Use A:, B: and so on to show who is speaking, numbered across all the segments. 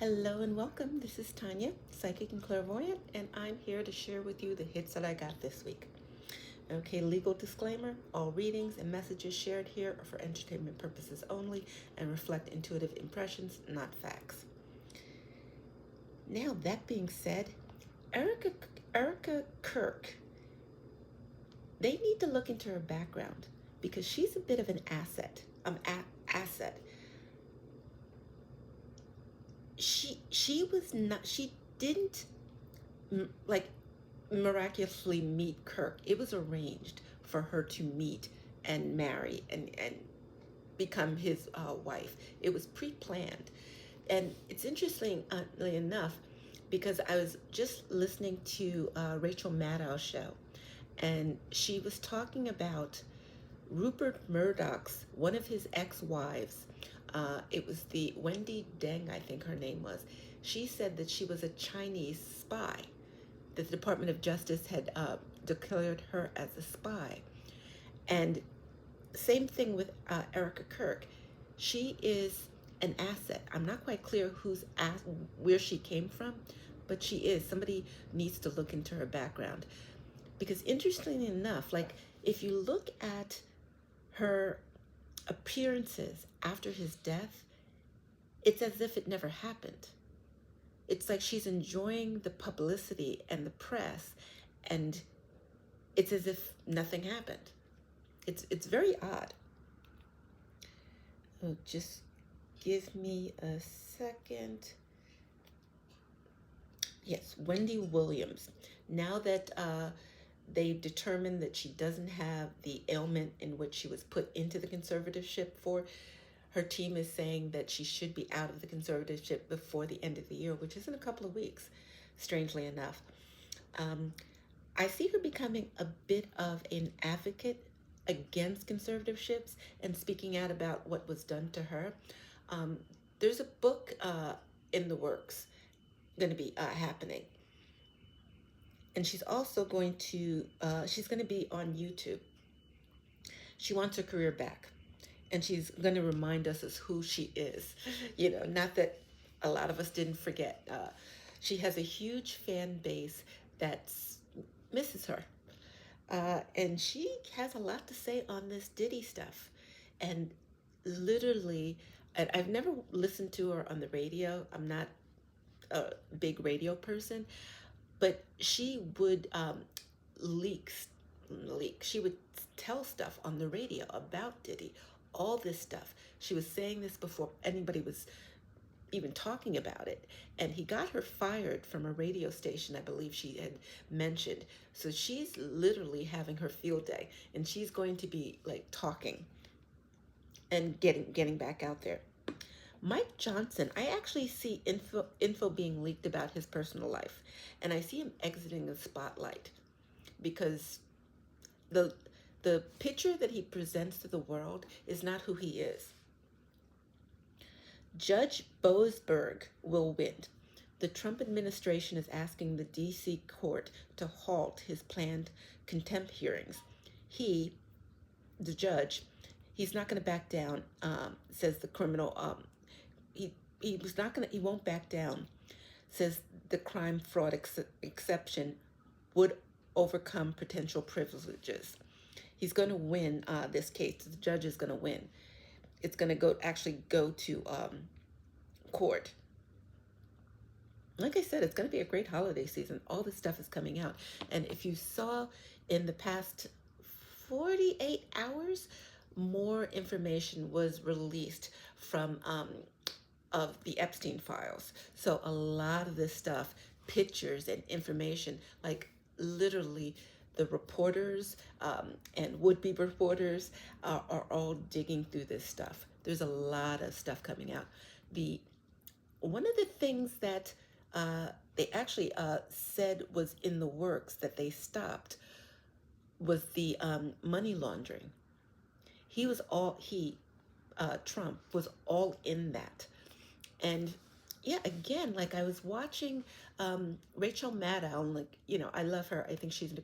A: Hello and welcome. This is Tanya, psychic and clairvoyant, and I'm here to share with you the hits that I got this week. Okay, legal disclaimer, all readings and messages shared here are for entertainment purposes only and reflect intuitive impressions, not facts. Now, that being said, Erica, Erica Kirk, they need to look into her background because she's a bit of an asset. Asset. She was not. She didn't like miraculously meet Kirk. It was arranged for her to meet and marry and become his wife. It was pre-planned. And it's interestingly enough, because I was just listening to Rachel Maddow's show, and she was talking about Rupert Murdoch's, one of his ex-wives. It was the Wendy Deng, I think her name was. She said that she was a Chinese spy, that the Department of Justice had declared her as a spy. And same thing with Erica Kirk. She is an asset. I'm not quite clear where she came from, but she is. Somebody needs to look into her background. Because interestingly enough, like if you look at her appearances after his death, it's as if it never happened. It's like she's enjoying the publicity and the press, and it's as if nothing happened. It's very odd. Oh, just give me a second. Yes, Wendy Williams. Now that they've determined that she doesn't have the ailment in which she was put into the conservatorship for, her team is saying that she should be out of the conservatorship before the end of the year, which is in a couple of weeks, strangely enough. I see her becoming a bit of an advocate against conservatorships and speaking out about what was done to her. There's a book in the works going to be happening. And she's also going to, she's going to be on YouTube. She wants her career back. And she's going to remind us as who she is. You know, not that a lot of us didn't forget. She has a huge fan base that misses her. And she has a lot to say on this Diddy stuff. And literally, I've never listened to her on the radio. I'm not a big radio person, but she would leak. She would tell stuff on the radio about Diddy, all this stuff. She was saying this before anybody was even talking about it. And he got her fired from a radio station, I believe she had mentioned. So she's literally having her field day, and she's going to be like talking and getting back out there. Mike Johnson, I actually see info being leaked about his personal life, and I see him exiting the spotlight because the picture that he presents to the world is not who he is. Judge Boasberg will win. The Trump administration is asking the D.C. court to halt his planned contempt hearings. The judge, he's not going to back down, says the criminal. He won't back down, says the crime fraud exception would overcome potential privileges. He's going to win this case. The judge is going to win. It's going to go to court. Like I said, it's going to be a great holiday season. All this stuff is coming out. And if you saw in the past 48 hours, more information was released from of the Epstein files. So a lot of this stuff, pictures and information, like literally the reporters and would-be reporters are all digging through this stuff. There's a lot of stuff coming out. One of the things that they actually said was in the works that they stopped was the money laundering. Trump was all in that. And yeah, again, like I was watching Rachel Maddow, and like, you know, I love her. I think she's a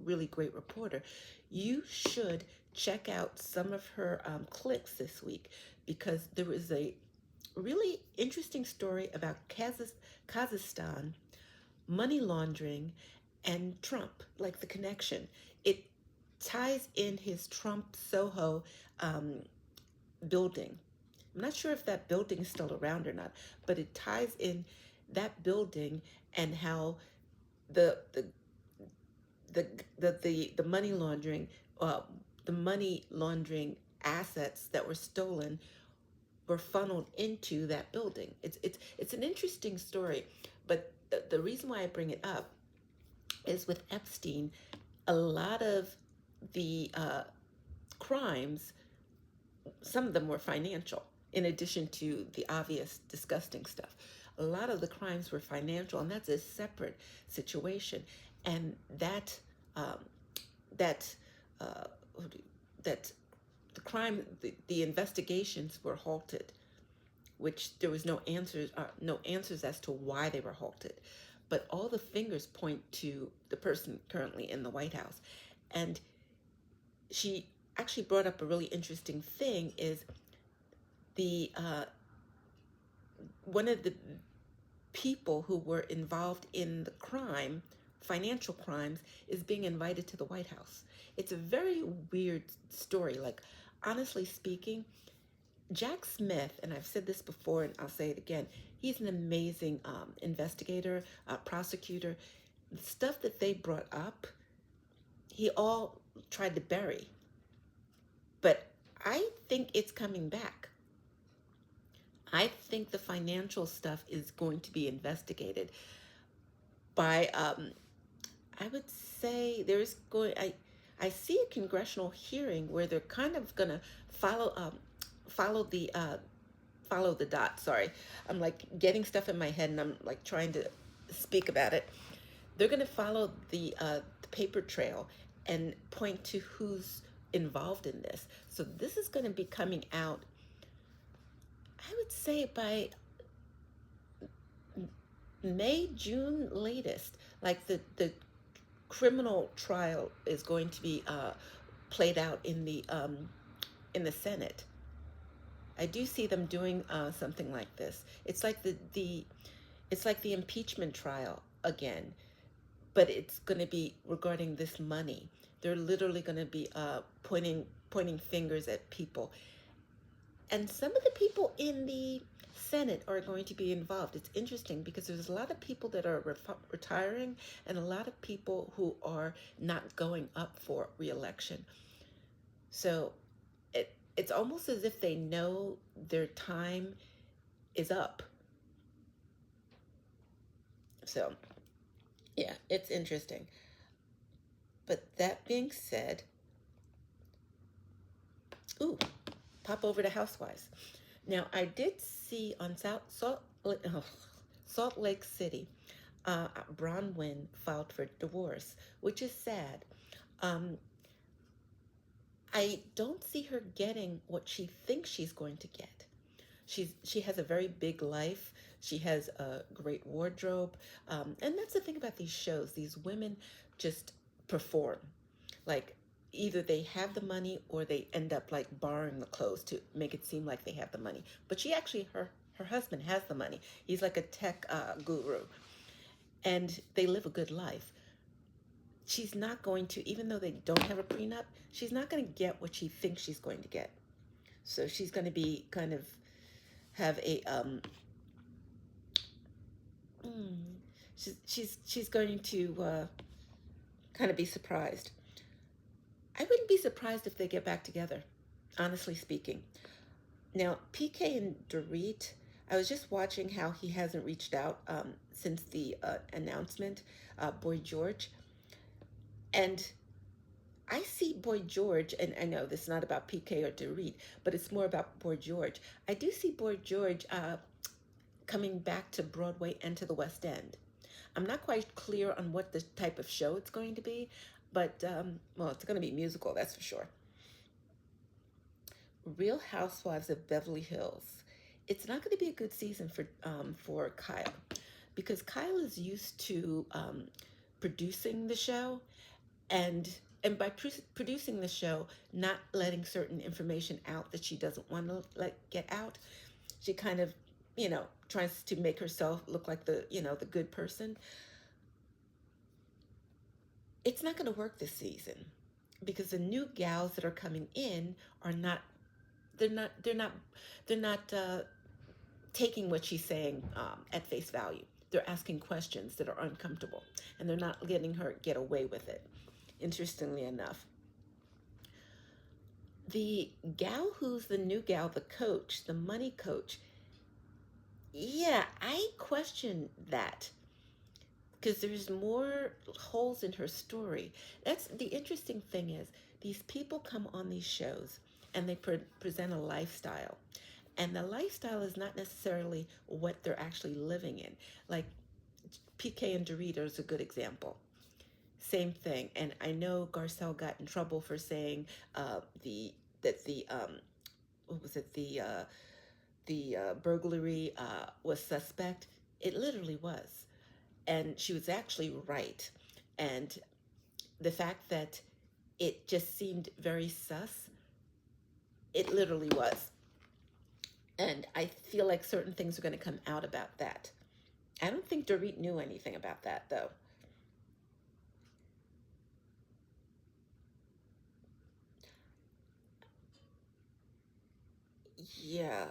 A: really great reporter. You should check out some of her clips this week, because there was a really interesting story about Kazakhstan, money laundering, and Trump, like the connection. It ties in his Trump Soho um, building. I'm not sure if that building is still around or not, but it ties in that building and how the the the money laundering, uh, the money laundering assets that were stolen were funneled into that building. It's an interesting story, but the reason why I bring it up is with Epstein, a lot of the crimes, some of them were financial, in addition to the obvious disgusting stuff. A lot of the crimes were financial, and that's a separate situation. And um, that uh, that the investigations were halted, which there was no answers as to why they were halted, but all the fingers point to the person currently in the White House. And she actually brought up a really interesting thing is the one of the people who were involved in the crime, financial crimes, is being invited to the White House. It's a very weird story. Like, honestly speaking, Jack Smith, and I've said this before and I'll say it again, he's an amazing investigator, prosecutor. The stuff that they brought up, he all tried to bury. But I think it's coming back. I think the financial stuff is going to be investigated by, I would say there's going, I see a congressional hearing where they're kind of going to follow, follow the, follow the dot. Sorry. I'm like getting stuff in my head and I'm like trying to speak about it. They're going to follow the paper trail and point to who's involved in this. So this is going to be coming out, I would say by May, June latest. Like the criminal trial is going to be played out in the Senate. I do see them doing something like this. It's like it's like the impeachment trial again, but it's going to be regarding this money. They're literally going to be pointing fingers at people, and some of the people in the Senate are going to be involved. It's interesting because there's a lot of people that are retiring and a lot of people who are not going up for reelection. So it's almost as if they know their time is up. So yeah, it's interesting. But that being said, ooh, pop over to Housewives. Now, I did see on Salt Lake City, Bronwyn filed for divorce, which is sad. Um, I don't see her getting what she thinks she's going to get. She has a very big life. She has a great wardrobe, and that's the thing about these shows. These women just perform. Like either they have the money or they end up like borrowing the clothes to make it seem like they have the money. But she actually her husband has the money. He's like a tech guru, and they live a good life. She's not going to, even though they don't have a prenup, she's not going to get what she thinks she's going to get. So she's going to be kind of have a mm, she's going to kind of be surprised. I wouldn't be surprised if they get back together, honestly speaking. Now, PK and Dorit, I was just watching how he hasn't reached out since the announcement, Boy George. And I see Boy George, and I know this is not about PK or Dorit, but it's more about Boy George. I do see Boy George coming back to Broadway and to the West End. I'm not quite clear on what the type of show it's going to be, but, well, it's going to be musical, that's for sure. Real Housewives of Beverly Hills. It's not going to be a good season for Kyle, because Kyle is used to producing the show, and by producing the show, not letting certain information out that she doesn't want to let get out. She kind of tries to make herself look like the good person. It's not going to work this season because the new gals that are coming in are not. They're not taking what she's saying at face value. They're asking questions that are uncomfortable, and they're not letting her get away with it. Interestingly enough, the gal who's the new gal, the coach, the money coach, yeah, I question that because there's more holes in her story. That's the interesting thing is these people come on these shows and they present a lifestyle. And the lifestyle is not necessarily what they're actually living in. Like PK and Dorito is a good example. Same thing. And I know Garcelle got in trouble for saying the that the what was it the burglary was suspect. It literally was, and she was actually right. And the fact that it just seemed very sus, it literally was. And I feel like certain things are going to come out about that. I don't think Dorit knew anything about that, though. Yeah.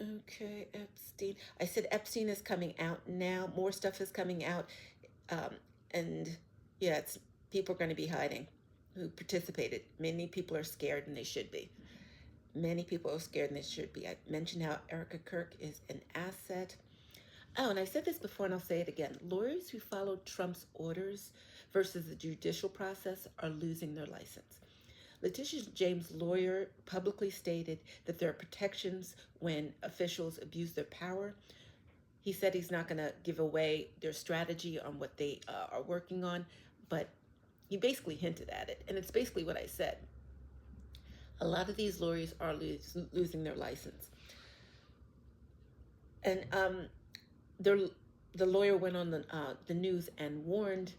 A: Okay, Epstein. I said Epstein is coming out now. More stuff is coming out. Um, and yeah, it's people are going to be hiding who participated. Many people are scared, and they should be. Many people are scared, and they should be. I mentioned how Erica Kirk is an asset. Oh, and I said this before, and I'll say it again. Lawyers who follow Trump's orders versus the judicial process are losing their license. Letitia James' lawyer publicly stated that there are protections when officials abuse their power. He said he's not going to give away their strategy on what they are working on, but he basically hinted at it. And it's basically what I said. A lot of these lawyers are losing their license. And their, the lawyer went on the news and warned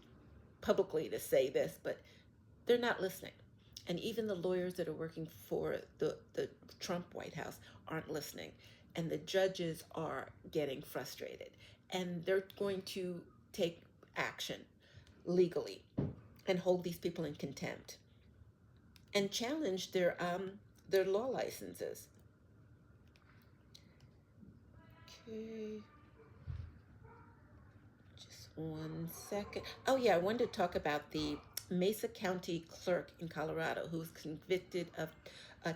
A: publicly to say this, but they're not listening. And even the lawyers that are working for the Trump White House aren't listening. And the judges are getting frustrated. And they're going to take action legally and hold these people in contempt and challenge their law licenses. Okay, just 1 second. Oh yeah, I wanted to talk about the Mesa County clerk in Colorado who was convicted of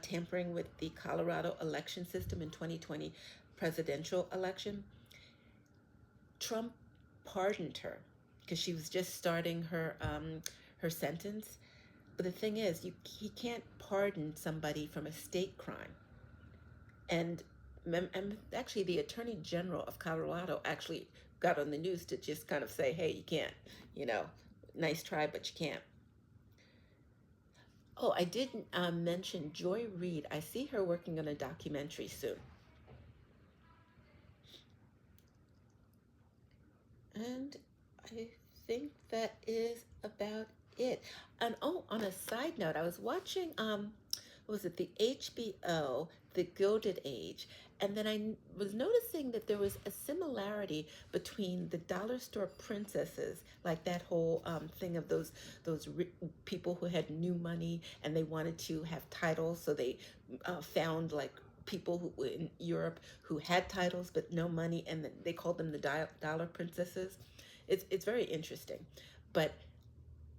A: tampering with the Colorado election system in 2020 presidential election. Trump pardoned her because she was just starting her sentence. But the thing is, he can't pardon somebody from a state crime. And actually, the Attorney General of Colorado actually got on the news to just kind of say, "Hey, you can't. You know, nice try, but you can't." Oh, I didn't mention Joy Reid. I see her working on a documentary soon. And I think that is about it. And oh, on a side note, I was watching what was it, the HBO, The Gilded Age, and then was noticing that there was a similarity between the dollar store princesses, like that whole thing of those people who had new money and they wanted to have titles, so they found like people who in Europe who had titles but no money, and they called them the dollar princesses. It's very interesting, but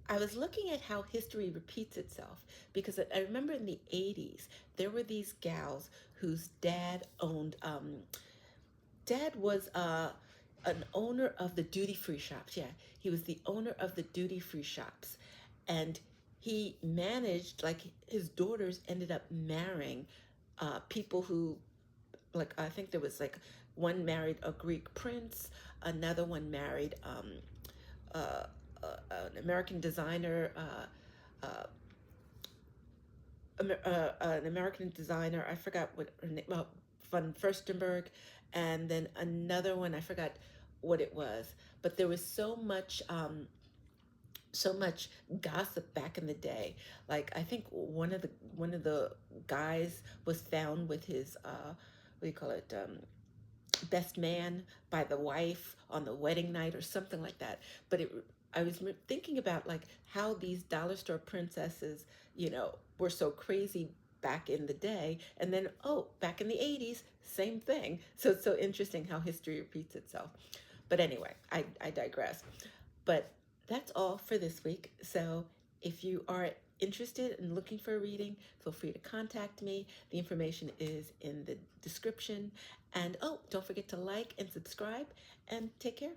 A: I was looking at how history repeats itself because I remember in the 80s there were these gals whose dad owned. Dad was an owner of the duty free shops. Yeah, he was the owner of the duty free shops, and he managed like his daughters ended up marrying people who like I think there was like one married a Greek prince, another one married uh, an American designer, an American designer. I forgot what her name, von Furstenberg, and then another one. I forgot what it was. But there was so much gossip back in the day. Like I think one of the guys was found with his what do you call it, best man by the wife on the wedding night or something like that. But I was thinking about like how these dollar store princesses, were so crazy back in the day, and then back in the 80s, same thing. So it's so interesting how history repeats itself. But anyway, I digress. But that's all for this week. So if you are interested in looking for a reading, feel free to contact me. The information is in the description. And don't forget to like and subscribe, and take care.